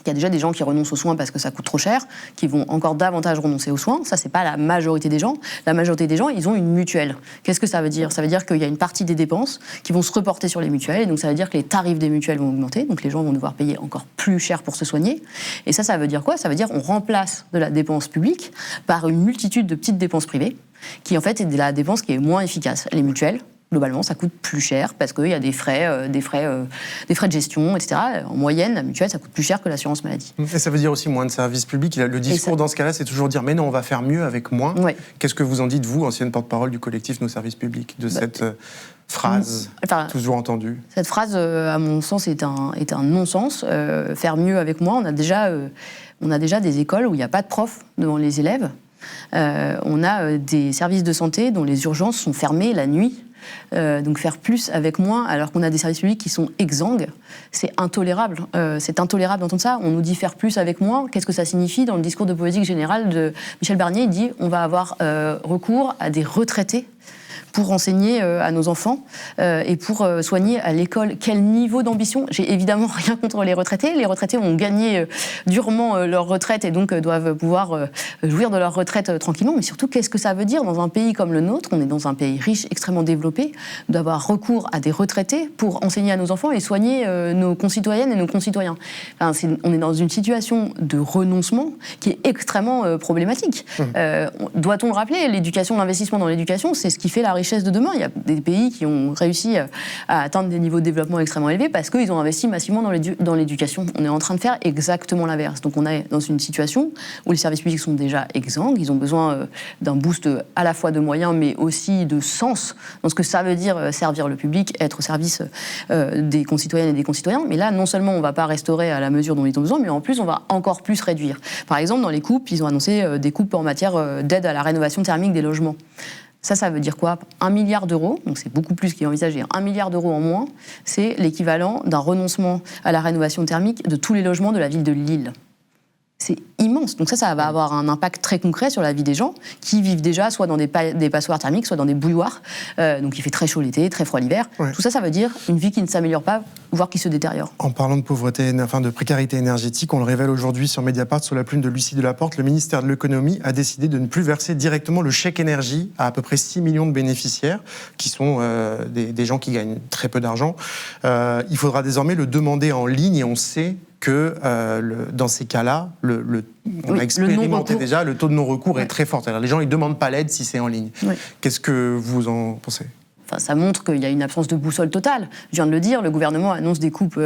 qu'il y a déjà des gens qui renoncent aux soins parce que ça coûte trop cher, qui vont encore davantage renoncer aux soins. Ça, c'est pas la majorité des gens. La majorité des gens, ils ont une mutuelle. Qu'est-ce que ça veut dire ? Ça veut dire qu'il y a une partie des dépenses qui vont se reporter sur les mutuelles, et donc ça veut dire que les tarifs des mutuelles vont augmenter, donc les gens vont devoir payer encore plus cher pour se soigner. Et ça veut dire quoi ? Ça veut dire qu'on remplace de la dépense publique par une multitude de petites dépenses privées, qui en fait est de la dépense qui est moins efficace. Les mutuelles, globalement, ça coûte plus cher parce qu'il y a des frais de gestion, etc. En moyenne, la mutuelle, ça coûte plus cher que l'assurance maladie. Et ça veut dire aussi moins de services publics. Le discours dans ce cas-là, c'est toujours dire « mais non, on va faire mieux avec moins ». Qu'est-ce que vous en dites, vous, ancienne porte-parole du collectif Nos Services Publics, de cette phrase toujours entendue ? Cette phrase, à mon sens, est un non-sens. Faire mieux avec moins, on a déjà des écoles où il n'y a pas de profs devant les élèves. On a des services de santé dont les urgences sont fermées la nuit. Donc faire plus avec moins, alors qu'on a des services publics qui sont exsangues, c'est intolérable. C'est intolérable d'entendre ça. On nous dit faire plus avec moins. Qu'est-ce que ça signifie ? Dans le discours de politique générale de Michel Barnier, il dit on va avoir recours à des retraités pour enseigner à nos enfants et pour soigner à l'école. Quel niveau d'ambition ? J'ai évidemment rien contre les retraités. Les retraités ont gagné durement leur retraite et donc doivent pouvoir jouir de leur retraite tranquillement. Mais surtout, qu'est-ce que ça veut dire dans un pays comme le nôtre ? On est dans un pays riche, extrêmement développé, d'avoir recours à des retraités pour enseigner à nos enfants et soigner nos concitoyennes et nos concitoyens. Enfin, on est dans une situation de renoncement qui est extrêmement problématique. Doit-on le rappeler ? L'éducation, l'investissement dans l'éducation, c'est ce qui fait la richesse de demain. Il y a des pays qui ont réussi à atteindre des niveaux de développement extrêmement élevés parce qu'ils ont investi massivement dans l'éducation. On est en train de faire exactement l'inverse. Donc on est dans une situation où les services publics sont déjà exsangues, ils ont besoin d'un boost à la fois de moyens mais aussi de sens dans ce que ça veut dire servir le public, être au service des concitoyennes et des concitoyens. Mais là, non seulement on ne va pas restaurer à la mesure dont ils ont besoin, mais en plus on va encore plus réduire. Par exemple, dans les coupes, ils ont annoncé des coupes en matière d'aide à la rénovation thermique des logements. Ça veut dire quoi ? 1 milliard d'euros, donc c'est beaucoup plus qu'il est envisagé. 1 milliard d'euros en moins, c'est l'équivalent d'un renoncement à la rénovation thermique de tous les logements de la ville de Lille. C'est immense. Donc ça va avoir un impact très concret sur la vie des gens qui vivent déjà soit dans des passoires thermiques, soit dans des bouilloires. Donc il fait très chaud l'été, très froid l'hiver. Tout ça veut dire une vie qui ne s'améliore pas, voire qui se détériore. En parlant de pauvreté, de précarité énergétique, on le révèle aujourd'hui sur Mediapart, sous la plume de Lucie Delaporte, le ministère de l'économie a décidé de ne plus verser directement le chèque énergie à peu près 6 millions de bénéficiaires, qui sont des gens qui gagnent très peu d'argent. Il faudra désormais le demander en ligne et on sait que dans ces cas-là, on a expérimenté déjà, le taux de non-recours est très fort. Alors, les gens ne demandent pas l'aide si c'est en ligne. Qu'est-ce que vous en pensez ? Ça montre qu'il y a une absence de boussole totale. Je viens de le dire, le gouvernement annonce des coupes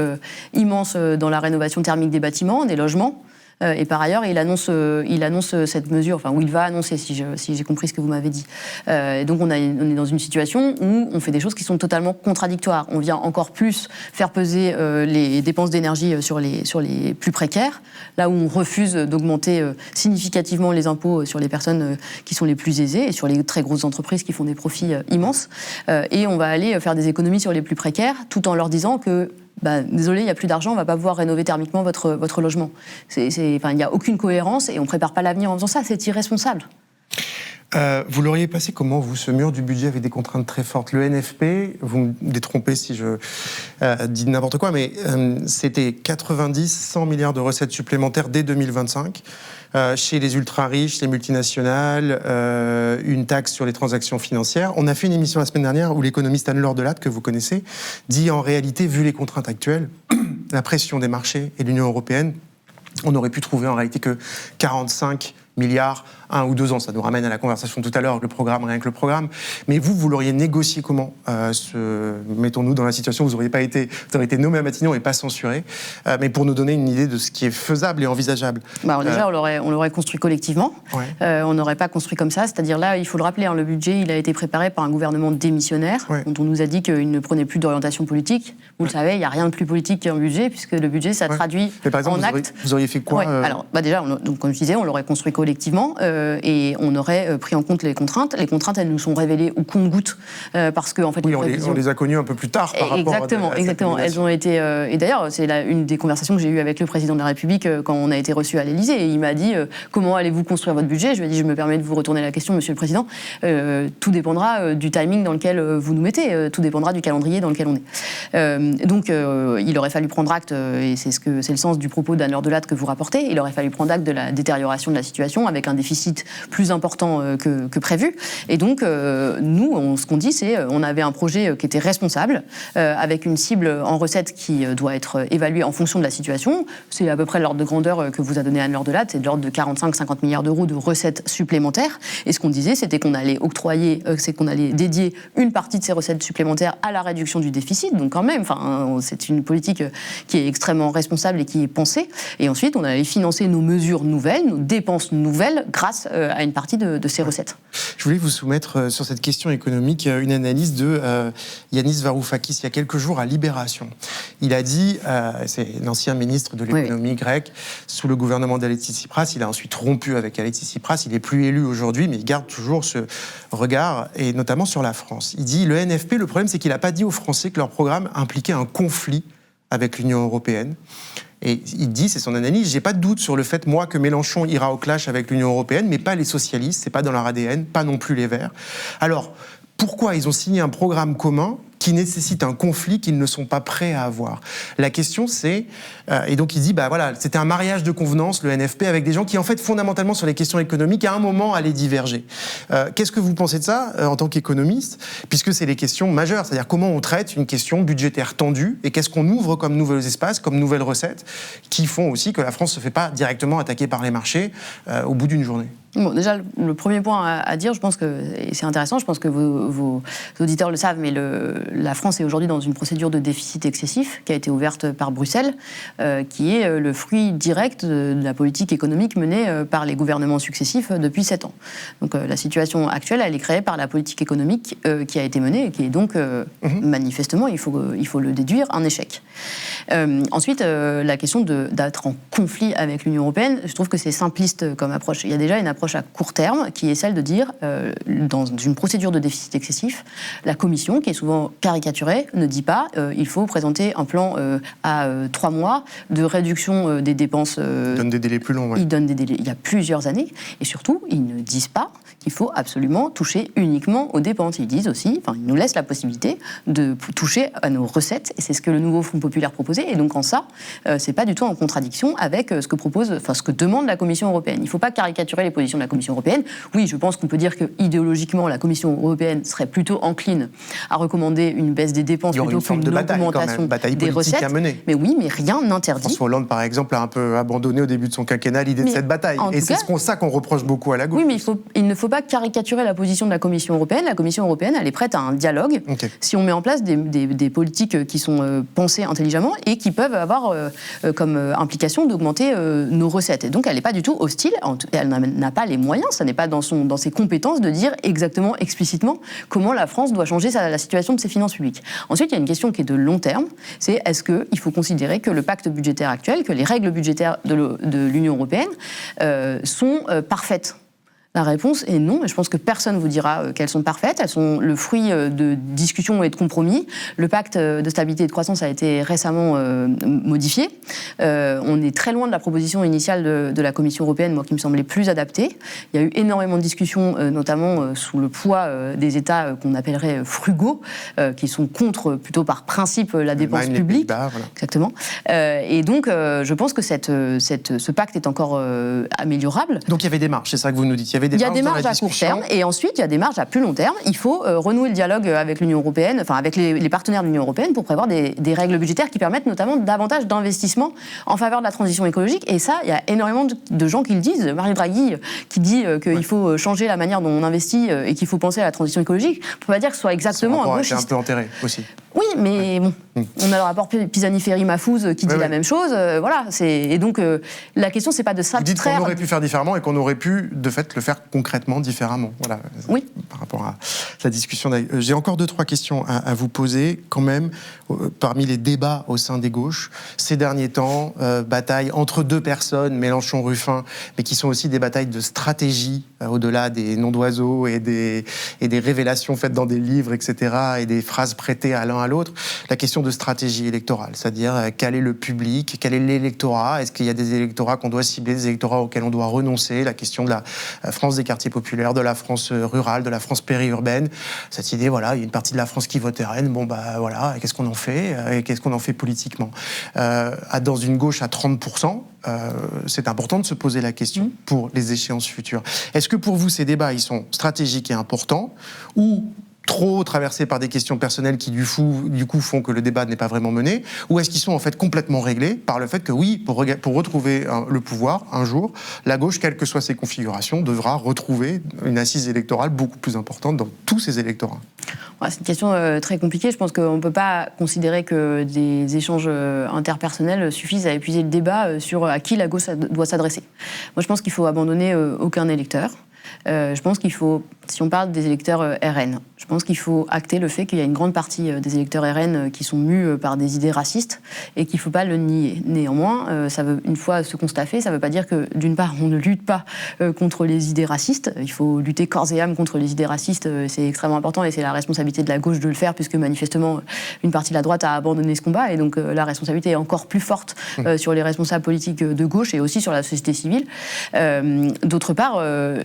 immenses dans la rénovation thermique des bâtiments, des logements. Et par ailleurs, il annonce cette mesure, ou il va annoncer, si j'ai compris ce que vous m'avez dit. Et donc on est dans une situation où on fait des choses qui sont totalement contradictoires. On vient encore plus faire peser les dépenses d'énergie sur les plus précaires, là où on refuse d'augmenter significativement les impôts sur les personnes qui sont les plus aisées et sur les très grosses entreprises qui font des profits immenses. Et on va aller faire des économies sur les plus précaires, tout en leur disant que désolé, il n'y a plus d'argent, on ne va pas pouvoir rénover thermiquement votre logement. Il n'y a aucune cohérence et on ne prépare pas l'avenir en faisant ça, c'est irresponsable. Vous l'auriez passé comment, vous, ce mur du budget avec des contraintes très fortes? Le NFP, vous me détrompez si je dis n'importe quoi, mais c'était 90-100 milliards de recettes supplémentaires dès 2025. Chez les ultra-riches, les multinationales, une taxe sur les transactions financières. On a fait une émission la semaine dernière où l'économiste Anne-Laure Delatte, que vous connaissez, dit en réalité, vu les contraintes actuelles, la pression des marchés et de l'Union européenne, on aurait pu trouver en réalité que 45 milliards, 1 ou 2 ans. Ça nous ramène à la conversation tout à l'heure, le programme, rien que le programme. Mais vous l'auriez négocié comment mettons-nous dans la situation où vous auriez été nommé à Matignon et pas censuré, mais pour nous donner une idée de ce qui est faisable et envisageable. Déjà, on l'aurait construit collectivement. Ouais. On n'aurait pas construit comme ça. C'est-à-dire là, il faut le rappeler, le budget, il a été préparé par un gouvernement démissionnaire, dont on nous a dit qu'il ne prenait plus d'orientation politique. Vous le savez, il n'y a rien de plus politique qu'un budget, puisque le budget, ça traduit mais par exemple, en actes. Vous auriez fait quoi Alors, déjà, donc, comme je disais, on l'aurait construit collectivement et on aurait pris en compte les contraintes. Les contraintes, elles nous sont révélées au compte-gouttes parce que en fait, on les a connues un peu plus tard par rapport à exactement. Elles ont été et d'ailleurs, c'est une des conversations que j'ai eues avec le président de la République quand on a été reçu à l'Élysée. Et il m'a dit comment allez-vous construire votre budget? Je lui ai dit je me permets de vous retourner la question, Monsieur le Président. Tout dépendra du timing dans lequel vous nous mettez. Tout dépendra du calendrier dans lequel on est. Donc, il aurait fallu prendre acte et c'est le sens du propos d'Anne-Laure Delatte que vous rapportez. Il aurait fallu prendre acte de la détérioration de la situation avec un déficit plus important que prévu. Et donc, nous, ce qu'on dit, c'est on avait un projet qui était responsable, avec une cible en recettes qui doit être évaluée en fonction de la situation. C'est à peu près l'ordre de grandeur que vous a donné Anne-Laure Delatte, c'est de l'ordre de 45-50 milliards d'euros de recettes supplémentaires. Et ce qu'on disait, c'était qu'on allait dédier une partie de ces recettes supplémentaires à la réduction du déficit. Donc quand même, c'est une politique qui est extrêmement responsable et qui est pensée. Et ensuite, on allait financer nos mesures nouvelles, nos dépenses nouvelles, grâce à une partie de ces recettes. Je voulais vous soumettre sur cette question économique une analyse de Yanis Varoufakis il y a quelques jours à Libération. Il a dit, c'est l'ancien ministre de l'économie grec sous le gouvernement d'Alexis Tsipras, il a ensuite rompu avec Alexis Tsipras, il n'est plus élu aujourd'hui, mais il garde toujours ce regard, et notamment sur la France. Il dit, le NFP, le problème c'est qu'il n'a pas dit aux Français que leur programme impliquait un conflit avec l'Union européenne. Et il dit, c'est son analyse, j'ai pas de doute sur le fait, moi, que Mélenchon ira au clash avec l'Union européenne, mais pas les socialistes, c'est pas dans leur ADN, pas non plus les Verts. Alors, pourquoi ils ont signé un programme commun qui nécessite un conflit qu'ils ne sont pas prêts à avoir? La question c'est, et donc il dit, c'était un mariage de convenance, le NFP, avec des gens qui en fait fondamentalement sur les questions économiques, à un moment allaient diverger. Qu'est-ce que vous pensez de ça en tant qu'économiste, puisque c'est les questions majeures, c'est-à-dire comment on traite une question budgétaire tendue, et qu'est-ce qu'on ouvre comme nouveaux espaces, comme nouvelles recettes, qui font aussi que la France ne se fait pas directement attaquer par les marchés au bout d'une journée? Bon, déjà, le premier point à dire, je pense que, et c'est intéressant, je pense que vos auditeurs le savent, mais la France est aujourd'hui dans une procédure de déficit excessif qui a été ouverte par Bruxelles, qui est le fruit direct de la politique économique menée par les gouvernements successifs depuis 7 ans. Donc la situation actuelle, elle est créée par la politique économique qui a été menée et qui est donc manifestement, il faut le déduire, un échec. Ensuite, la question d'être en conflit avec l'Union européenne, je trouve que c'est simpliste comme approche. Il y a déjà une approche à court terme qui est celle de dire, dans une procédure de déficit excessif, la Commission, qui est souvent caricaturée, ne dit pas il faut présenter un plan à 3 mois de réduction des dépenses. Ils donnent des délais plus longs. Ils donnent des délais il y a plusieurs années. Et surtout, ils ne disent pas qu'il faut absolument toucher uniquement aux dépenses. Ils disent aussi, ils nous laissent la possibilité de toucher à nos recettes. Et c'est ce que le nouveau Front populaire proposait. Et donc en ça, c'est pas du tout en contradiction avec ce que demande la Commission européenne. Il ne faut pas caricaturer les positions de la Commission européenne. Oui, je pense qu'on peut dire que idéologiquement, la Commission européenne serait plutôt encline à recommander une baisse des dépenses plutôt qu'une augmentation des recettes. Mais oui, mais rien n'interdit. François Hollande, par exemple, a un peu abandonné au début de son quinquennat l'idée de cette bataille. Et c'est ça qu'on reproche beaucoup à la gauche. Oui, mais il ne faut pas caricaturer la position de la Commission européenne. La Commission européenne, elle est prête à un dialogue si on met en place des politiques qui sont pensées intelligemment et qui peuvent avoir comme implication d'augmenter nos recettes. Et donc, elle n'est pas du tout hostile. Elle n'a pas les moyens, ça n'est pas dans ses compétences de dire exactement, explicitement, comment la France doit changer la situation de ses finances publiques. Ensuite, il y a une question qui est de long terme, c'est est-ce qu'il faut considérer que le pacte budgétaire actuel, que les règles budgétaires de l'Union européenne sont parfaites ? La réponse est non, et je pense que personne ne vous dira qu'elles sont parfaites. Elles sont le fruit de discussions et de compromis. Le pacte de stabilité et de croissance a été récemment modifié. On est très loin de la proposition initiale de la Commission européenne, moi, qui me semblait plus adaptée. Il y a eu énormément de discussions, notamment sous le poids des États qu'on appellerait frugaux, qui sont contre, plutôt par principe, la dépense publique. Voilà. Exactement. Et donc, je pense que ce pacte est encore améliorable. Donc il y avait des marges, c'est ça que vous nous dites. Il y a des marges à court terme et ensuite il y a des marges à plus long terme. Il faut renouer le dialogue avec l'Union européenne, enfin avec les partenaires de l'Union européenne pour prévoir des règles budgétaires qui permettent notamment davantage d'investissements en faveur de la transition écologique. Et ça, il y a énormément de gens qui le disent. Mario Draghi qui dit qu'il faut changer la manière dont on investit et qu'il faut penser à la transition écologique. On ne peut pas dire que ce soit exactement un gauchiste. C'est un peu enterré aussi. Oui, mais bon, on a le rapport Pisani-Ferry-Mahfouz qui dit la même chose. Voilà, et donc la question, c'est pas de s'abstraire. Vous dites qu'on aurait pu faire différemment et qu'on aurait pu, de fait, le faire concrètement différemment. Voilà. Oui. Par rapport à la discussion. J'ai encore 2-3 questions à vous poser, quand même, parmi les débats au sein des gauches. Ces derniers temps, bataille entre deux personnes, Mélenchon-Ruffin, mais qui sont aussi des batailles de stratégie, au-delà des noms d'oiseaux et des révélations faites dans des livres, etc., et des phrases prêtées à l'un à l'autre. La question de stratégie électorale, c'est-à-dire quel est le public, quel est l'électorat, est-ce qu'il y a des électorats qu'on doit cibler, des électorats auxquels on doit renoncer, la question de la France des quartiers populaires, de la France rurale, de la France périurbaine, cette idée, voilà, il y a une partie de la France qui vote RN, bon bah voilà, qu'est-ce qu'on en fait, et qu'est-ce qu'on en fait politiquement dans une gauche à 30%, c'est important de se poser la question pour les échéances futures. Est-ce que pour vous, ces débats, ils sont stratégiques et importants, ou trop traversés par des questions personnelles qui, du coup, font que le débat n'est pas vraiment mené, ou est-ce qu'ils sont en fait complètement réglés par le fait que, oui, pour retrouver le pouvoir, un jour, la gauche, quelles que soient ses configurations, devra retrouver une assise électorale beaucoup plus importante dans tous ses électorats? C'est une question très compliquée. Je pense qu'on ne peut pas considérer que des échanges interpersonnels suffisent à épuiser le débat sur à qui la gauche doit s'adresser. Moi, je pense qu'il faut abandonner aucun électeur. Je pense qu'il faut, si on parle des électeurs RN, je pense qu'il faut acter le fait qu'il y a une grande partie des électeurs RN qui sont mus par des idées racistes et qu'il ne faut pas le nier. Néanmoins, une fois ce constat fait, ça ne veut pas dire que, d'une part, on ne lutte pas contre les idées racistes. Il faut lutter corps et âme contre les idées racistes, c'est extrêmement important et c'est la responsabilité de la gauche de le faire puisque manifestement, une partie de la droite a abandonné ce combat et donc la responsabilité est encore plus forte sur les responsables politiques de gauche et aussi sur la société civile. D'autre part,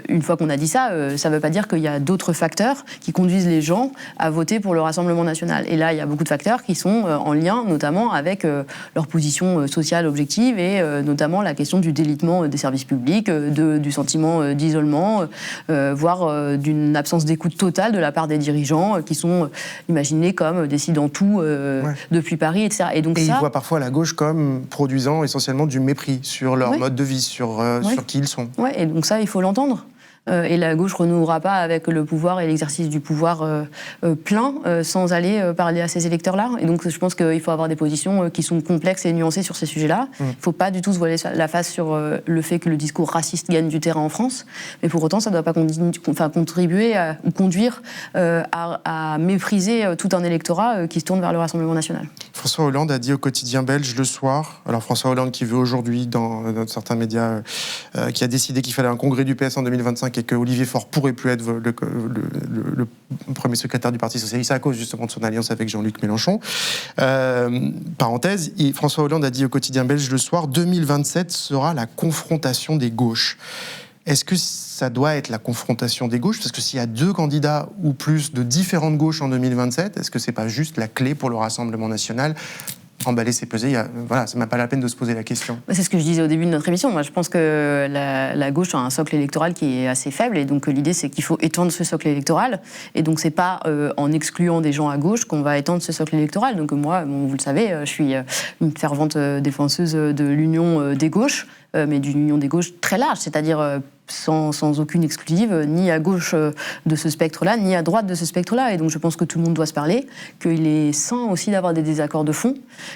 une fois qu'on a dit ça, ça ne veut pas dire qu'il y a d'autres facteurs qui conduisent les gens à voter pour le Rassemblement national. Et là, il y a beaucoup de facteurs qui sont en lien, notamment avec leur position sociale objective et notamment la question du délitement des services publics, du sentiment d'isolement, voire d'une absence d'écoute totale de la part des dirigeants qui sont imaginés comme décidant tout depuis Paris, etc. Et ils voient parfois la gauche comme produisant essentiellement du mépris sur leur mode de vie, sur qui ils sont. Ouais, et donc ça, il faut l'entendre. Et la gauche renouera pas avec le pouvoir et l'exercice du pouvoir plein sans aller parler à ces électeurs-là. Et donc je pense qu'il faut avoir des positions qui sont complexes et nuancées sur ces sujets-là. Il ne faut pas du tout se voiler la face sur le fait que le discours raciste gagne du terrain en France. Mais pour autant, ça ne doit pas contribuer ou conduire à mépriser tout un électorat qui se tourne vers le Rassemblement national. François Hollande a dit au quotidien belge le soir, alors François Hollande qui veut aujourd'hui dans certains médias, qui a décidé qu'il fallait un congrès du PS en 2025 et que Olivier Faure pourrait plus être le premier secrétaire du Parti socialiste à cause justement de son alliance avec Jean-Luc Mélenchon. Parenthèse, François Hollande a dit au quotidien belge le soir, 2027 sera la confrontation des gauches. Est-ce que ça doit être la confrontation des gauches? Parce que s'il y a deux candidats ou plus de différentes gauches en 2027, est-ce que c'est pas juste la clé pour le Rassemblement national? Emballer, c'est peser, voilà, c'est même pas la peine de se poser la question. C'est ce que je disais au début de notre émission. Moi, je pense que la gauche a un socle électoral qui est assez faible et donc l'idée, c'est qu'il faut étendre ce socle électoral. Et donc, c'est pas en excluant des gens à gauche qu'on va étendre ce socle électoral. Donc moi, vous le savez, je suis une fervente défenseuse de l'union des gauches, mais d'une union des gauches très large, c'est-à-dire sans aucune exclusive, ni à gauche de ce spectre-là, ni à droite de ce spectre-là. Et donc je pense que tout le monde doit se parler, qu'il est sain aussi d'avoir des désaccords de fond,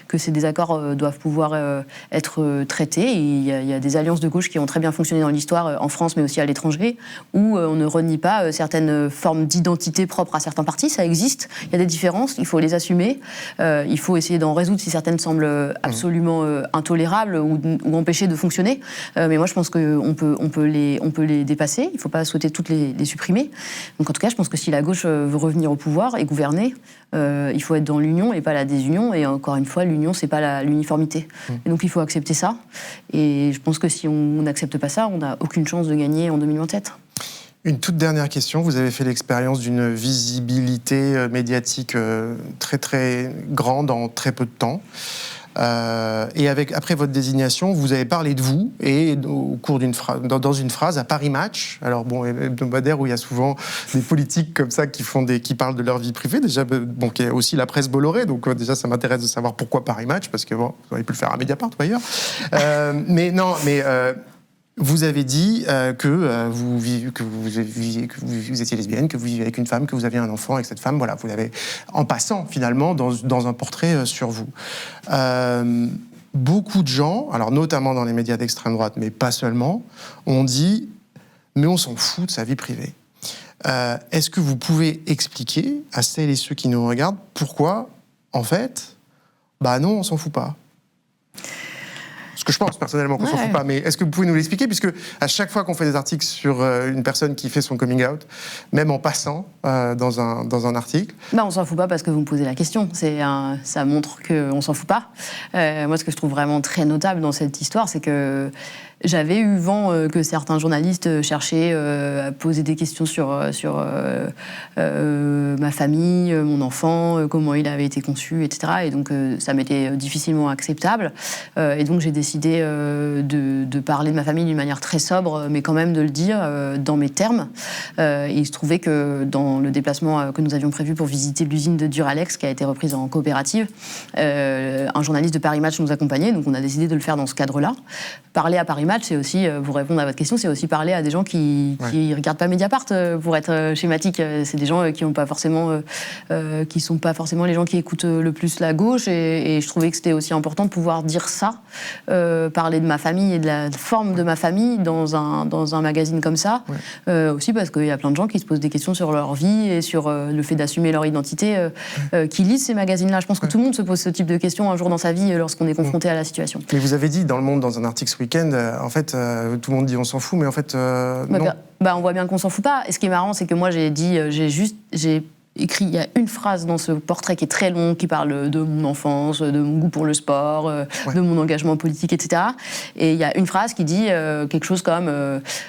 que ces désaccords doivent pouvoir être traités. Et il y a des alliances de gauche qui ont très bien fonctionné dans l'histoire, en France, mais aussi à l'étranger, où on ne renie pas certaines formes d'identité propres à certains partis. Ça existe, il y a des différences, il faut les assumer. Il faut essayer d'en résoudre si certaines semblent absolument intolérables ou empêcher de fonctionner. Mais moi, je pense qu'on peut les on peut les dépasser, il ne faut pas souhaiter toutes les supprimer. Donc en tout cas, je pense que si la gauche veut revenir au pouvoir et gouverner, il faut être dans l'union et pas la désunion. Et encore une fois, l'union, c'est pas l'uniformité. Et donc il faut accepter ça. Et je pense que si on n'accepte pas ça, on n'a aucune chance de gagner en 2027. Une toute dernière question. Vous avez fait l'expérience d'une visibilité médiatique très très grande en très peu de temps. Et après votre désignation, vous avez parlé de vous et au cours dans une phrase à Paris Match. Alors bon, hebdomadaire où il y a souvent des politiques comme ça qui parlent de leur vie privée. Déjà, bon, qui est aussi la presse Bolloré. Donc déjà, ça m'intéresse de savoir pourquoi Paris Match, parce que bon, vous auriez pu le faire à Mediapart ou ailleurs. Vous avez dit que vous étiez lesbienne, que vous viviez avec une femme, que vous aviez un enfant avec cette femme. Voilà, vous l'avez en passant finalement dans un portrait sur vous. Beaucoup de gens, alors notamment dans les médias d'extrême droite, mais pas seulement, ont dit « mais on s'en fout de sa vie privée ». Est-ce que vous pouvez expliquer à celles et ceux qui nous regardent pourquoi, en fait, non, on s'en fout pas ? Ce que je pense personnellement qu'on s'en fout pas, mais est-ce que vous pouvez nous l'expliquer, puisque à chaque fois qu'on fait des articles sur une personne qui fait son coming out, même en passant dans un article... on s'en fout pas parce que vous me posez la question. Ça montre qu'on s'en fout pas. Moi, ce que je trouve vraiment très notable dans cette histoire, c'est que j'avais eu vent que certains journalistes cherchaient à poser des questions sur ma famille, mon enfant, comment il avait été conçu, etc. Et donc, ça m'était difficilement acceptable. Et donc, j'ai décidé de parler de ma famille d'une manière très sobre, mais quand même de le dire dans mes termes. Et il se trouvait que dans le déplacement que nous avions prévu pour visiter l'usine de Duralex, qui a été reprise en coopérative, un journaliste de Paris Match nous accompagnait, donc on a décidé de le faire dans ce cadre-là. Parler à Paris Match, c'est aussi, pour répondre à votre question, c'est aussi parler à des gens qui regardent pas Mediapart, pour être schématique. C'est des gens qui ont pas forcément, qui sont pas forcément les gens qui écoutent le plus la gauche, et je trouvais que c'était aussi important de pouvoir dire ça, parler de ma famille et de la forme de ma famille dans un magazine comme ça, aussi parce qu'il y a plein de gens qui se posent des questions sur leur vie et sur le fait d'assumer leur identité, qui lisent ces magazines-là. Je pense que tout le monde se pose ce type de questions un jour dans sa vie lorsqu'on est confronté à la situation. Mais vous avez dit dans Le Monde, dans un article ce week-end, en fait, tout le monde dit on s'en fout, mais en fait, non. On voit bien qu'on s'en fout pas. Et ce qui est marrant, c'est que moi, j'ai écrit, il y a une phrase dans ce portrait qui est très long, qui parle de mon enfance, de mon goût pour le sport, de mon engagement politique, etc. Et il y a une phrase qui dit quelque chose comme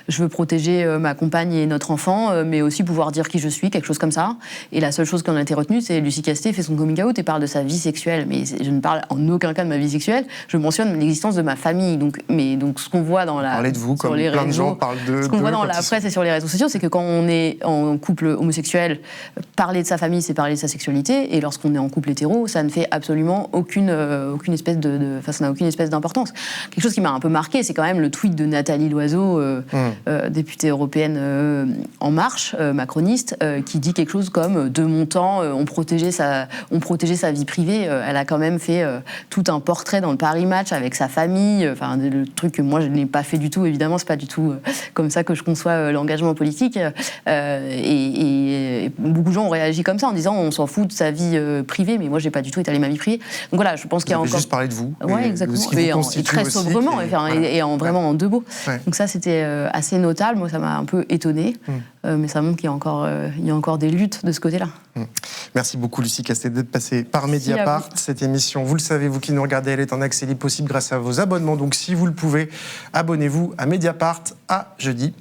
je veux protéger ma compagne et notre enfant, mais aussi pouvoir dire qui je suis, quelque chose comme ça. Et la seule chose qui en a été retenue, c'est Lucie Casté fait son coming out et parle de sa vie sexuelle. Mais je ne parle en aucun cas de ma vie sexuelle, je mentionne l'existence de ma famille. Donc ce qu'on voit dans Parlez de vous, comme plein de gens parlent de... Ce qu'on voit dans la presse et sur les réseaux sociaux, c'est que quand on est en couple homosexuel, parler de sa famille, c'est parler de sa sexualité, et lorsqu'on est en couple hétéro, ça ne fait absolument aucune espèce ça n'a aucune espèce d'importance. Quelque chose qui m'a un peu marqué, c'est quand même le tweet de Nathalie Loiseau, députée européenne En Marche, macroniste, qui dit quelque chose comme de mon temps, on protégeait sa vie privée. Elle a quand même fait tout un portrait dans le Paris Match avec sa famille, le truc que moi je n'ai pas fait du tout. Évidemment, c'est pas du tout comme ça que je conçois l'engagement politique. Et beaucoup de gens ont réagi comme ça en disant on s'en fout de sa vie privée, mais moi j'ai pas du tout étalé ma vie privée. Donc voilà, je pense qu'il y a encore... juste parlé de vous. Oui, exactement. Et très sobrement, et vraiment en deux mots. Ouais. Donc ça, c'était assez notable. Moi, ça m'a un peu étonnée. Mais ça montre qu'il y a encore des luttes de ce côté-là. Merci beaucoup, Lucie Casté, d'être passée par Mediapart. Cette émission, vous le savez, vous qui nous regardez, elle est en accès libre possible grâce à vos abonnements. Donc si vous le pouvez, abonnez-vous à Mediapart. À jeudi.